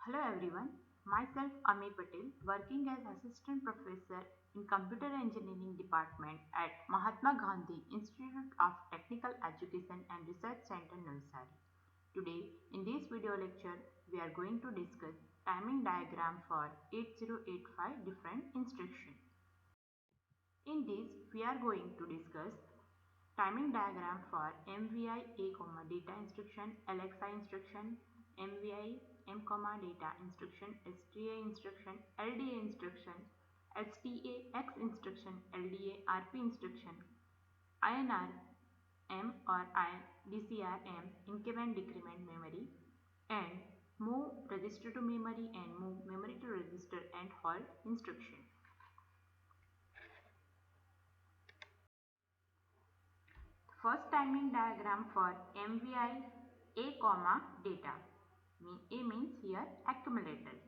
Hello everyone, myself Ami Patel, working as Assistant Professor in Computer Engineering Department at Mahatma Gandhi Institute of Technical Education and Research Center, Navsari. Today, in this video lecture, we are going to discuss timing diagram for 8085 different instructions. In this, we are going to discuss timing diagram for MVI A, data instruction, LXI instruction, MVI M, data instruction, STA instruction, LDA instruction, STA X instruction, LDA RP instruction, INR M or DCR M, increment decrement memory, and move register to memory and move memory to register and halt instruction. First timing diagram for MVI A, data. A means here accumulator.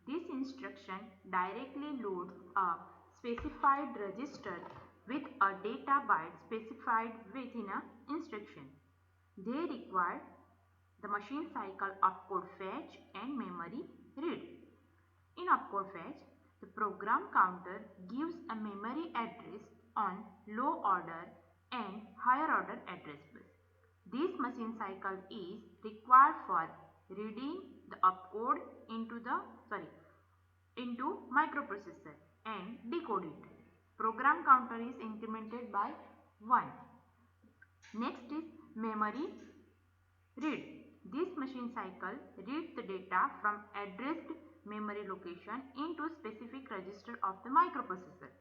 This instruction directly loads a specified register with a data byte specified within an instruction. They require the machine cycle opcode fetch and memory read. In opcode fetch, the program counter gives a memory address on low order and higher order address bus. This machine cycle is required for reading the opcode into microprocessor and decode it. Program counter is incremented by 1. Next is memory read. This machine cycle reads the data from addressed memory location into specific register of the microprocessor.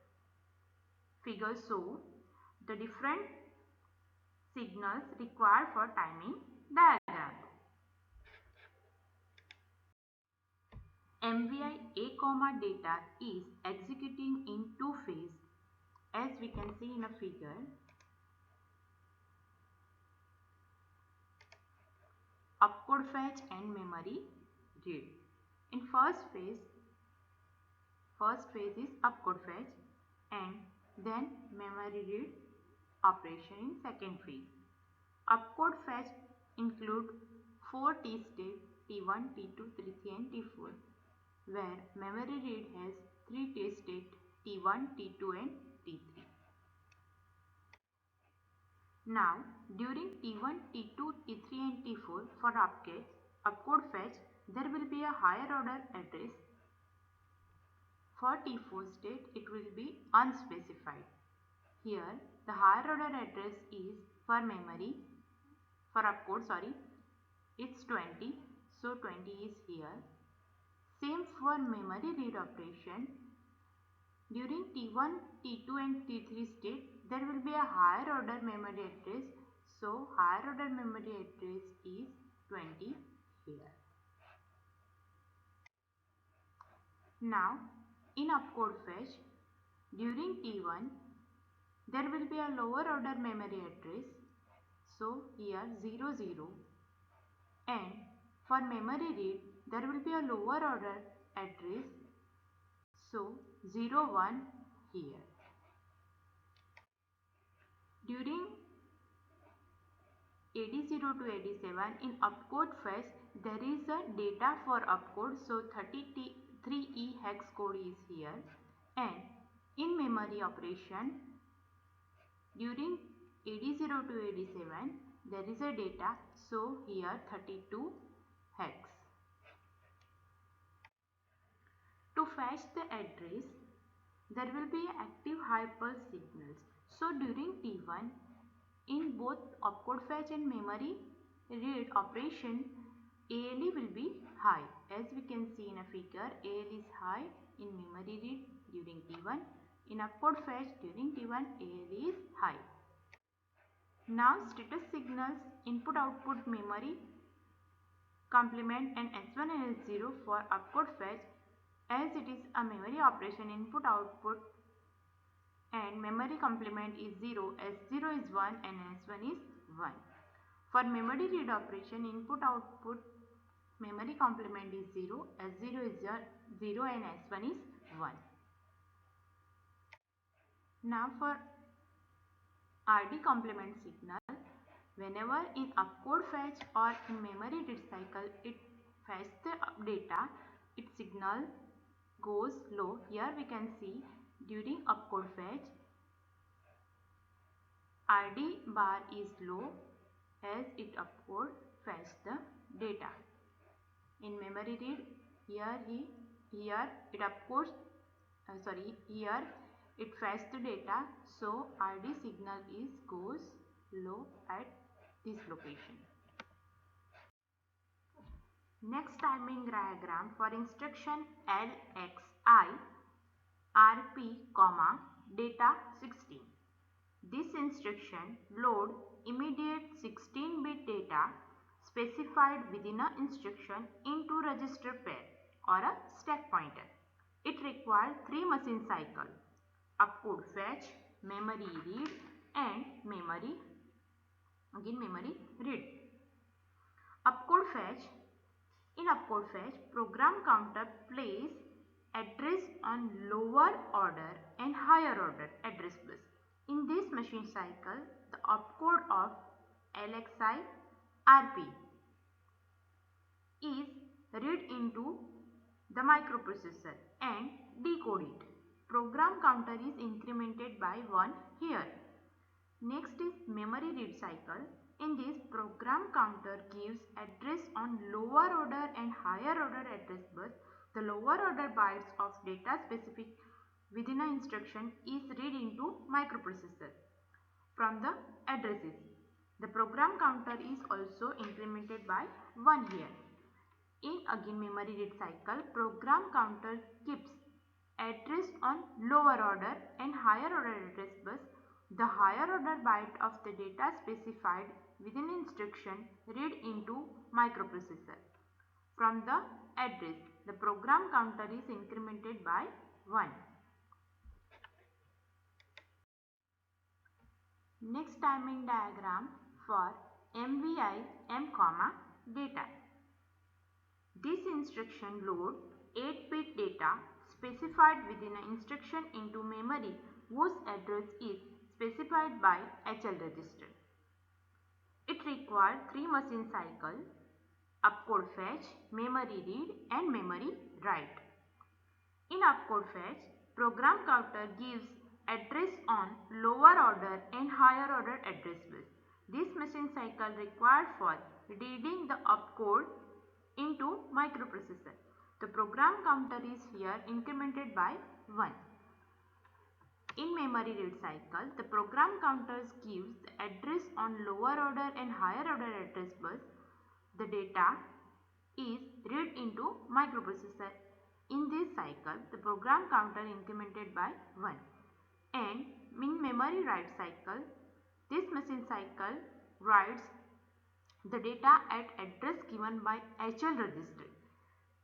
Figures show the different signals required for timing diagram. MVI A, data is executing in two phases, as we can see in a figure. Opcode fetch and memory read. In first phase is opcode fetch and then memory read operation in second phase. Opcode fetch include 4 T state T1, T2, T3 and T4, where memory read has 3 T state T1, T2 and T3. Now, during T1, T2, T3 and T4 for opcode fetch, there will be a higher order address. For T4 state, it will be unspecified. Here, the higher order address is for memory, for opcode, it's 20, so 20 is here. Same for memory read operation. During T1, T2 and T3 state, there will be a higher order memory address, so higher order memory address is 20 here. Now, in opcode fetch, during T1, there will be a lower order memory address, so here 0, 0, and for memory read, there will be a lower order address, so 0, 1 here. During AD0 to AD7 in opcode fetch, there is a data for opcode, so 33E hex code is here, and in memory operation during AD0 to AD7 there is a data, so here 32 hex. To fetch the address, there will be active high pulse signals. So during T1, in both opcode fetch and memory read operation, ALE will be high. As we can see in a figure, ALE is high in memory read during T1. In opcode fetch during T1, ALE is high. Now status signals input output memory complement and S1 and S0 for opcode fetch, as it is a memory operation. Input output and memory complement is 0, S0 is 1 and S1 is 1. For memory read operation, input output memory complement is 0, S0 is 0 and S1 is 1. Now for RD complement signal, whenever in opcode fetch or in memory read cycle, it fetch the data, its signal goes low. Here we can see during opcode fetch, RD bar is low as it opcode fetch the data. In memory read, here it opcodes here it fetch the data, so RD signal goes low at this location. Next timing diagram for instruction LXI RP, data 16. This instruction load immediate 16-bit data specified within an instruction into register pair or a stack pointer. It requires 3 machine cycles: opcode fetch, memory read and memory read. Opcode fetch. In opcode fetch, program counter places address on lower order and higher order address bus. In this machine cycle, the opcode of LXI RP is read into the microprocessor and decode it. Program counter is incremented by 1 here. Next is memory read cycle. In this, program counter gives address on lower order and higher order address bus. The lower order bytes of data specific within an instruction is read into microprocessor from the addresses. The program counter is also incremented by 1 here. In again memory read cycle, program counter keeps address on lower order and higher order address bus. The higher order byte of the data specified within instruction read into microprocessor. From the address, the program counter is incremented by 1. Next timing diagram for MVI M, data. This instruction loads 8-bit data specified within an instruction into memory whose address is specified by HL register. It requires 3 machine cycles: opcode fetch, memory read and memory write. In opcode fetch, program counter gives address on lower order and higher order address bus. This machine cycle required for reading the opcode into microprocessor. The program counter is here incremented by 1. In memory read cycle, the program counters gives the address on lower order and higher order address bus. The data is read into microprocessor. In this cycle, the program counter incremented by 1. And in memory write cycle, this machine cycle writes the data at address given by HL register.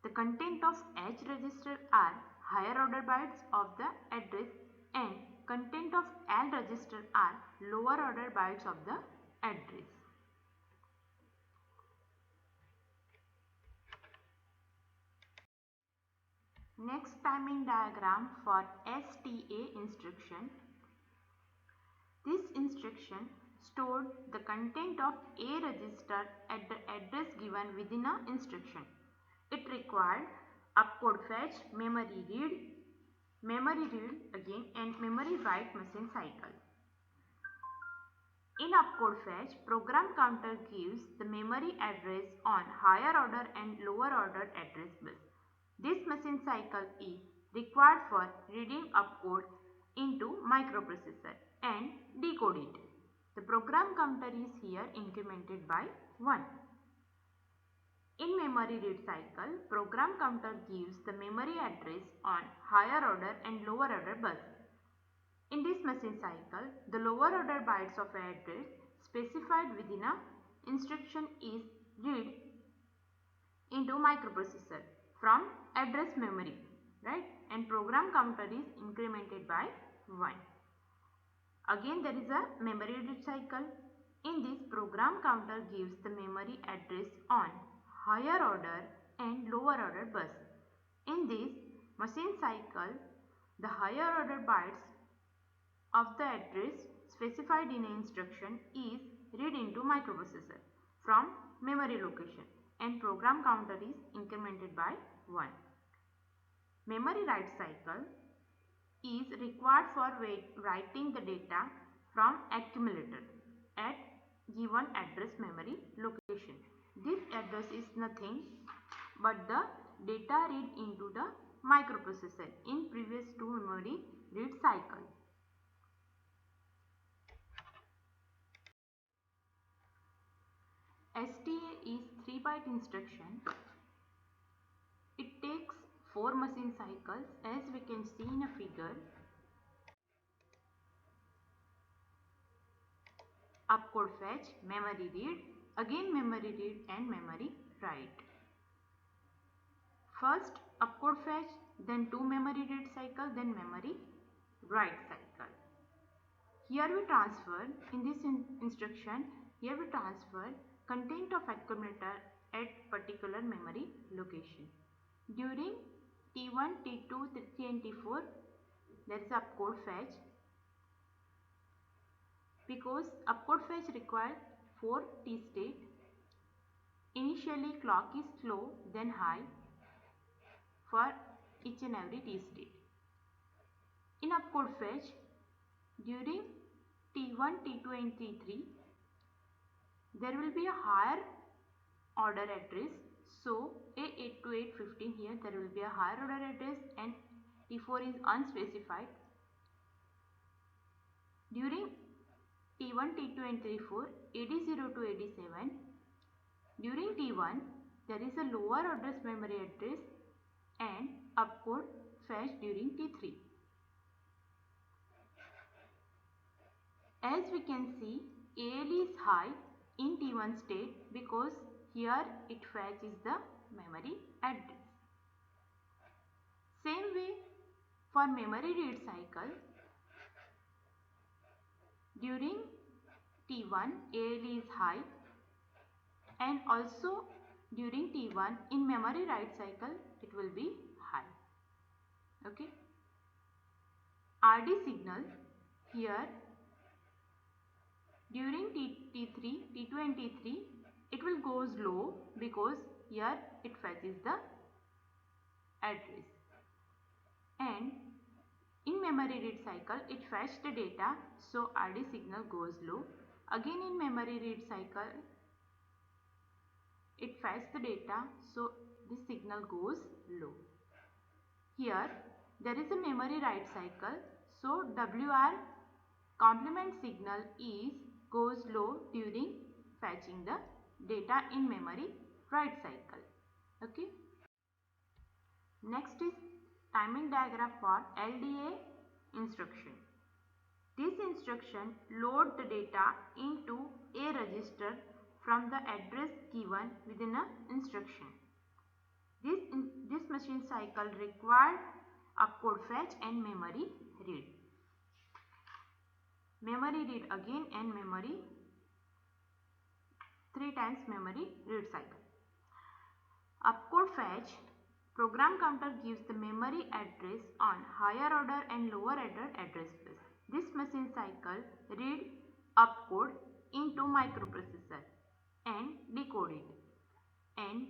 The content of H register are higher order bytes of the address and content of L register are lower order bytes of the address. Next timing diagram for STA instruction. This instruction stored the content of A register at the address given within an instruction. It required opcode fetch, memory read again and memory write machine cycle. In opcode fetch, program counter gives the memory address on higher order and lower order address bus. This machine cycle is required for reading opcode into microprocessor and decode it. The program counter is here incremented by 1. In memory read cycle, program counter gives the memory address on higher order and lower order bus. In this machine cycle, the lower order bytes of address specified within an instruction is read into microprocessor from address memory, right? And program counter is incremented by 1. Again there is a memory read cycle. In this, program counter gives the memory address on higher order and lower order bus. In this machine cycle, the higher order bytes of the address specified in an instruction is read into microprocessor from memory location and program counter is incremented by 1. Memory write cycle is required for writing the data from accumulator at given address memory location. This address is nothing but the data read into the microprocessor in previous two memory read cycle. STA is 3-byte instruction. It takes 4 machine cycles as we can see in a figure. Opcode fetch, memory read, again memory read and memory write. First opcode fetch, then 2 memory read cycle, then memory write cycle. Here we transfer, in this instruction, here we transfer content of accumulator at particular memory location. During T1, T2, T3 and T4, there is opcode fetch. Because opcode fetch requires 4 T state. Initially clock is slow, then high for each and every T state. In opcode fetch, during T1, T2 and T3, there will be a higher order address. So A8 to 815, here there will be a higher order address and T4 is unspecified. During T1, T2 and T4, AD0 to AD7. During T1, there is a lower address memory address and opcode fetch during T3. As we can see, AL is high in T1 state because here it fetches the memory address. Same way for memory read cycle, during T1 AL is high and also during T1 in memory write cycle it will be high. Okay. RD signal here during T3, T2 and T3 it will go low because here it fetches the address, and in memory read cycle it fetches the data, so RD signal goes low. Again in memory read cycle it fetches the data, so this signal goes low. Here there is a memory write cycle, so WR complement signal is goes low during fetching the data in memory write cycle. Okay. Next is timing diagram for LDA instruction. This instruction load the data into a register from the address given within an instruction. This machine cycle required opcode fetch and memory read. Memory read again and memory 3 times memory read cycle. Opcode fetch, program counter gives the memory address on higher order and lower order address bus. This machine cycle read opcode into microprocessor and decode it, and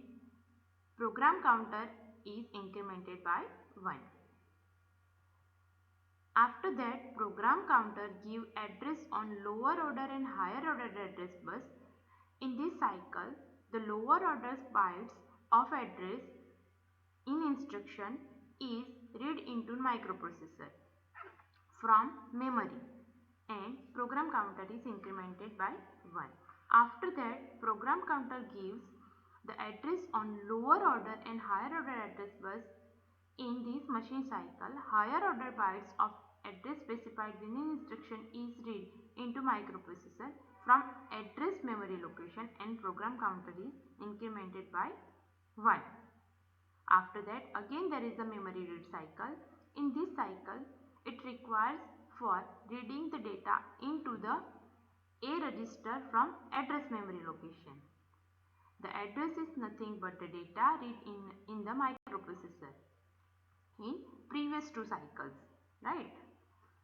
program counter is incremented by 1. After that, program counter give address on lower order and higher order address bus. In this cycle, the lower order bytes of address in instruction is read into microprocessor from memory, and program counter is incremented by 1. After that, program counter gives the address on lower order and higher order address bus. In this machine cycle, higher order bytes of address specified within instruction is read into microprocessor from address memory location, and program counter is incremented by 1. After that, again there is a memory read cycle. In this cycle, it requires for reading the data into the A register from address memory location. The address is nothing but the data read in the microprocessor in previous 2 cycles, right?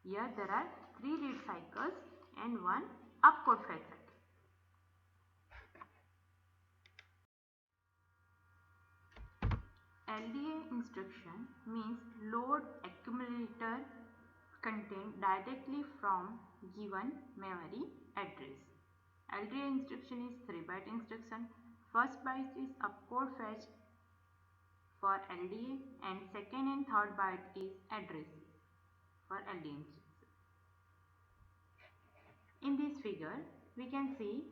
Here there are 3 read cycles and 1 opcode fetch cycle. LDA instruction means load accumulator content directly from given memory address. LDA instruction is 3-byte instruction. First byte is opcode fetch for LDA and second and third byte is address for LDA instruction. In this figure, we can see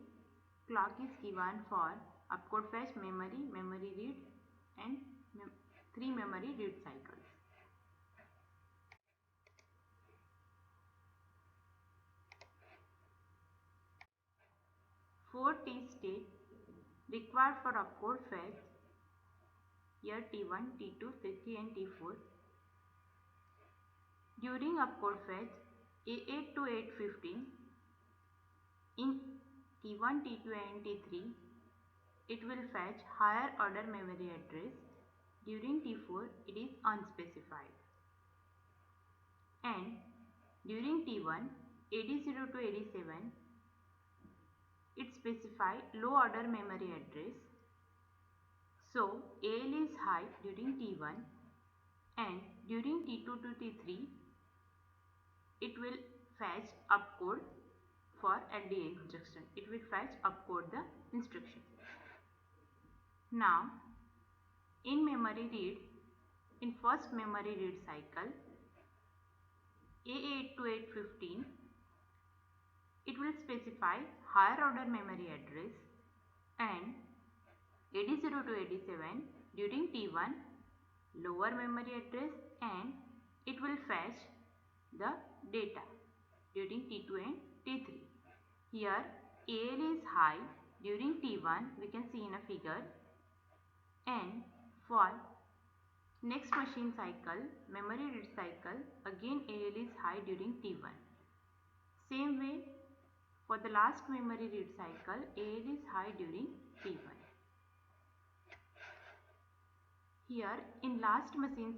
clock is given for opcode fetch, memory read and 3 memory read cycles. 4 T state required for opcode fetch, here T1, T2, T3 and T4. During opcode fetch A8 to 815 in T1, T2 and T3, it will fetch higher order memory address. During T4, it is unspecified. And during T1, AD0 to AD7, it specifies low order memory address. So, AL is high during T1 and during T2 to T3, it will fetch opcode for LDA instruction. It will fetch opcode the instruction. Now, in memory read, in first memory read cycle, A8 to 815, it will specify higher order memory address and AD0 to AD7 during T1 lower memory address and it will fetch the data during T2 and T3. Here AL is high during T1, we can see in a figure, and for next machine cycle, memory read cycle, again AL is high during T1. Same way for the last memory read cycle, AL is high during T1. Here in last machine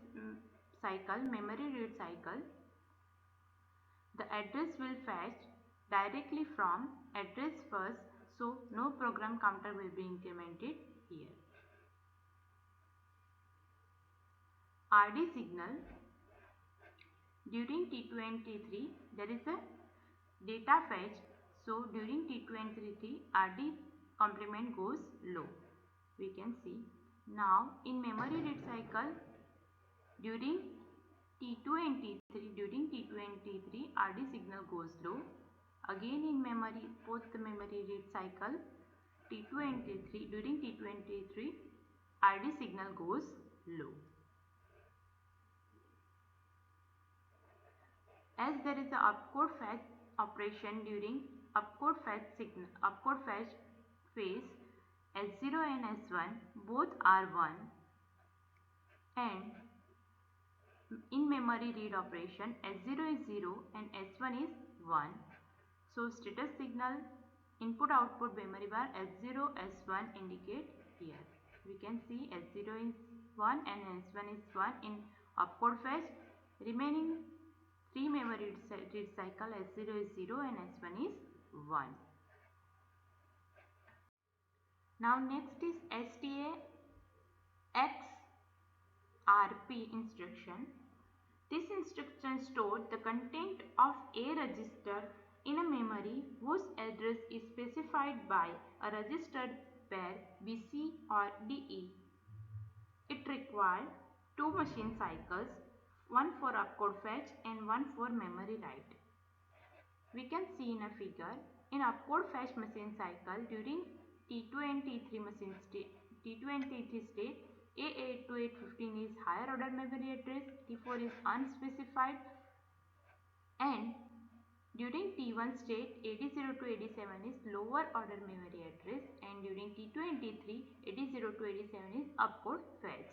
cycle, memory read cycle, the address will fetch directly from address first, so no program counter will be implemented here. RD signal, during T2 and T3 there is a data fetch, so during T2 and T3 RD complement goes low. We can see now in memory read cycle during T2 and T3, during T2 and T3 RD signal goes low. Again in memory, post the memory read cycle T2 and T3, during T2 and T3 RD signal goes low. As there is a opcode fetch operation during opcode fetch phase, S0 and S1 both are 1, and in memory read operation S0 is 0 and S1 is 1. So status signal input output memory bar S0 S1 indicate here. We can see S0 is 1 and S1 is 1 in opcode fetch. Remaining 3 memory read cycle, S0 is 0 and S1 is 1. Now next is STA XRP instruction. This instruction stores the content of a register in a memory whose address is specified by a registered pair BC or DE. It requires 2 machine cycles, one for opcode fetch and one for memory write. We can see in a figure, in opcode fetch machine cycle during T2 and T3 machine state, T2 and T3 state, A8 to 815 is higher order memory address, T4 is unspecified, and during T1 state, AD0 to AD7 is lower order memory address, and during T2 and T3, AD0 to AD7 is opcode fetch.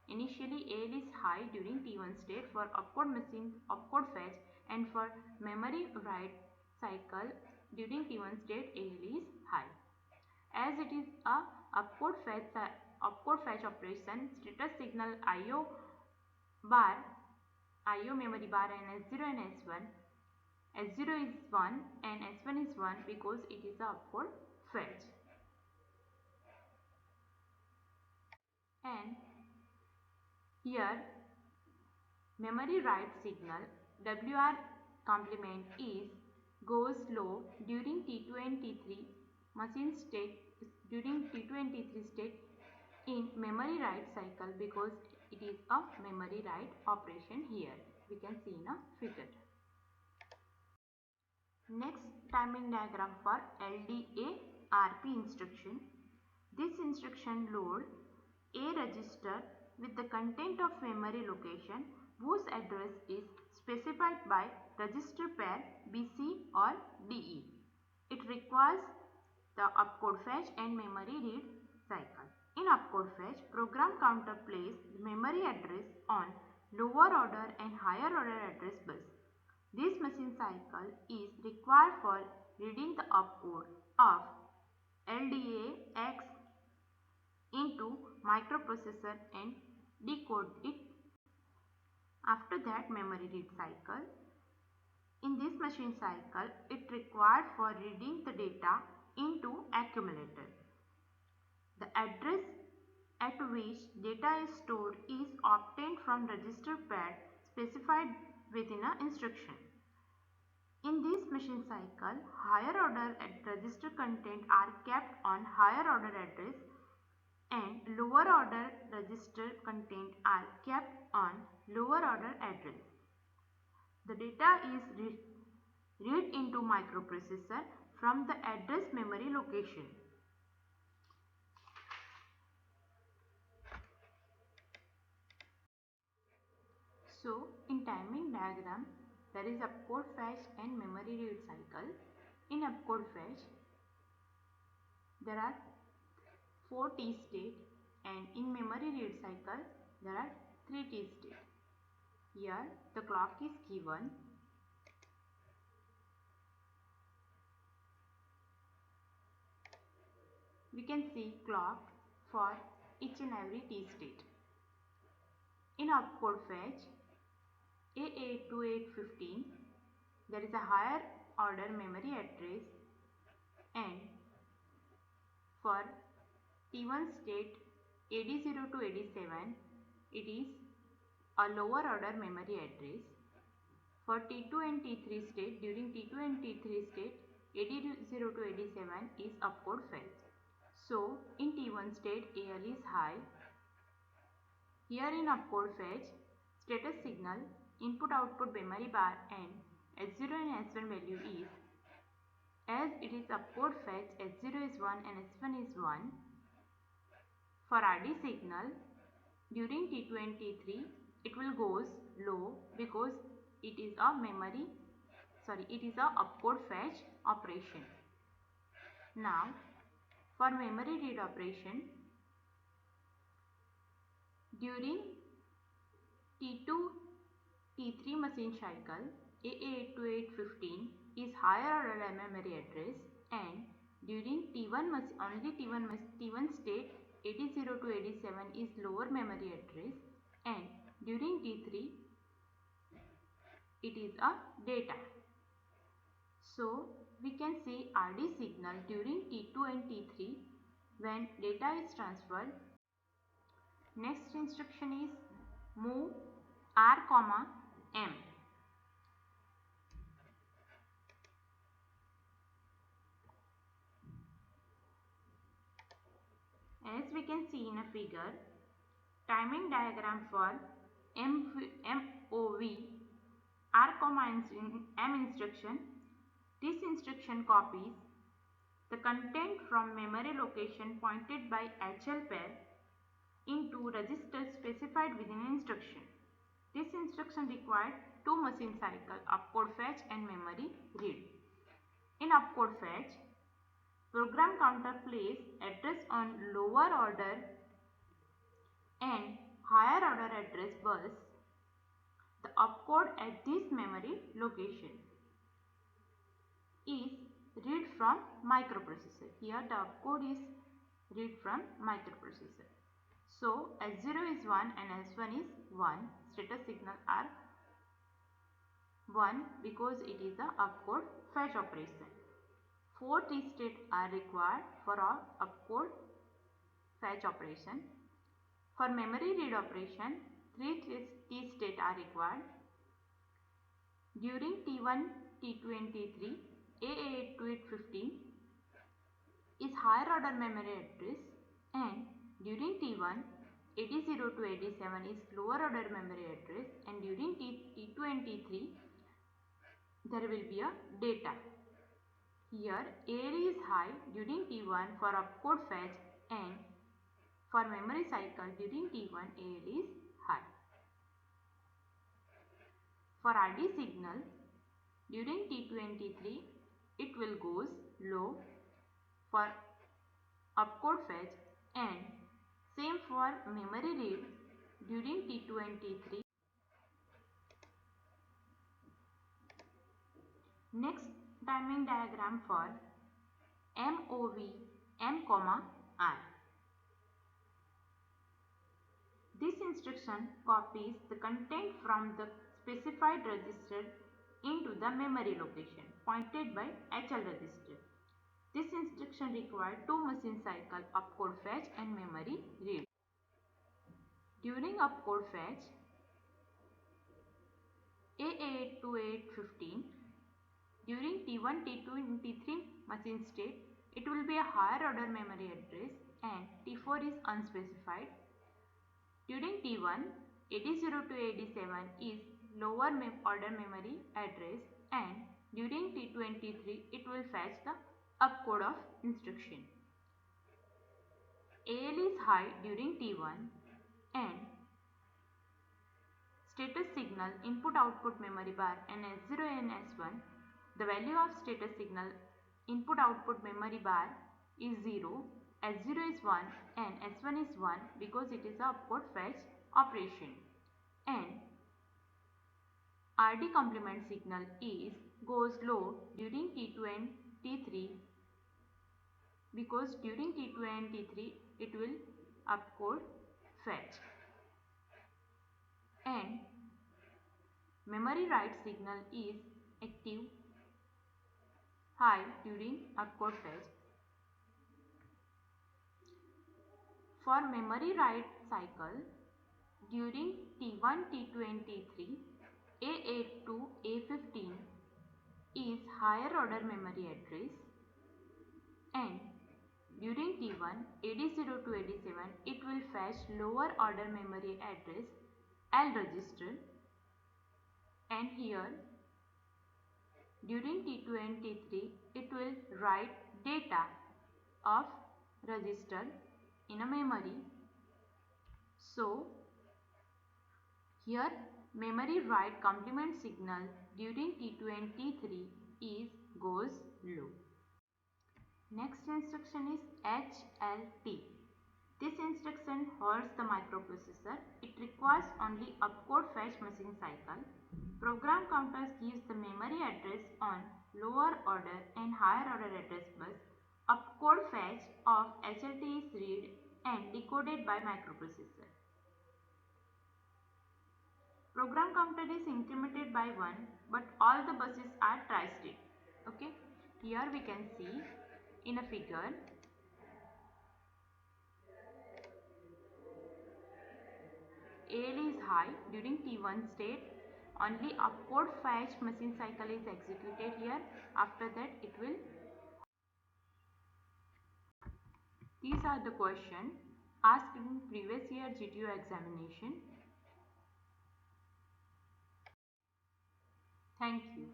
Initially, AL is high during T1 state for opcode fetch, and for memory write cycle during T1 state, AL is high. As it is a opcode fetch operation, status signal IO memory bar and S0 and S1. S0 is 1 and S1 is 1 because it is a opcode fetch. And Here memory write signal WR complement is goes low during T2 and T3 machine state during T2 and T3 state in memory write cycle because it is a memory write operation here. We can see in a figure. Next timing diagram for LDA RP instruction. This instruction load a register with the content of memory location whose address is specified by register pair BC or DE. It requires the opcode fetch and memory read cycle. In opcode fetch, program counter places the memory address on lower order and higher order address bus. This machine cycle is required for reading the opcode of LDA X into microprocessor and decode it. After that memory read cycle, in this machine cycle, it required for reading the data into accumulator. The address at which data is stored is obtained from register pair specified within an instruction. In this machine cycle, higher order register content are kept on higher order address and lower order register content are kept on lower order address. The data is read into microprocessor from the address memory location. So, in timing diagram, there is opcode fetch and memory read cycle. In opcode fetch, there are 4 T state and in memory read cycle, there are 3 T state. Here, the clock is given. We can see clock for each and every T state. In opcode fetch, A8 to 815, there is a higher order memory address and for T1 state AD0 to AD7, it is a lower order memory address. For T2 and T3 state, during T2 and T3 state, AD0 to AD7 is opcode fetch. So, in T1 state, AL is high. Here in opcode fetch, status signal, input output memory bar and S0 and S1 value is, as it is opcode fetch, S0 is 1 and S1 is 1. For RD signal, during T2 and T3, it will goes low because it is a opcode fetch operation. Now, for memory read operation, during T2 T3 machine cycle, A8 to 815 is higher order memory address and during T1 state AD0 to AD7 is lower memory address and during T3 it is a data. So we can see RD signal during T2 and T3 when data is transferred. Next instruction is move R, M. As we can see in a figure, timing diagram for MOV R, M instruction. This instruction copies the content from memory location pointed by HL pair into registers specified within an instruction. This instruction required 2 machine cycle, opcode fetch and memory read. In opcode fetch, program counter places address on lower order and higher order address bus. The opcode at this memory location is read from microprocessor. Here the opcode is read from microprocessor. So S0 is 1 and S1 is 1. Status signal are 1 because it is a opcode fetch operation. 4 T state are required for our opcode fetch operation. For memory read operation, Three key states are required. During T1, T2 and T3, A8 to 815 is higher order memory address, and during T1, 80 to 87 is lower order memory address, and during T2 and T3 there will be a data. Here ALE is high during T1 for opcode fetch, and for memory cycle during T1 ALE is high. For RD signal during T2 and T3 it will goes low for opcode fetch, and same for memory read during T2 and T3. Next timing diagram for MOV M, R. This instruction copies the content from the specified register into the memory location pointed by HL register. This instruction requires 2 machine cycle opcode fetch and memory read. During opcode fetch, A8 to 815, during T1, T2 and T3 machine state, it will be a higher order memory address, and T4 is unspecified. During T1, 80 to 87 is lower order memory address, and during T2 and T3 it will fetch the opcode of instruction. AL is high during T1, and status signal input output memory bar and S0 and S1, the value of status signal input output memory bar is 0, S0 is 1 and S1 is 1 because it is a opcode fetch operation. And RD complement signal is goes low during T2 and T3 because during T2 and T3 it will opcode fetch. And memory write signal is active high during opcode fetch. For memory write cycle during T1, T2 and T3, A8 to A15 is higher order memory address, and during T1, 80 to 87 it will fetch lower order memory address L register, and here during T2 and T3 it will write data of register in a memory. So here memory write complement signal during T2 and T3 goes low. Next instruction is HLT. This instruction holds the microprocessor. It requires only opcode fetch machine cycle. Program counters gives the memory address on lower order and higher order address bus. Opcode fetch of HLT is read and decoded by microprocessor. Program counter is incremented by 1, but all the buses are tri-state. Okay, here we can see in a figure AL is high during T1 state. Only opcode fetch machine cycle is executed here. After that it will. These are the questions asked in previous year GTO examination. Thank you.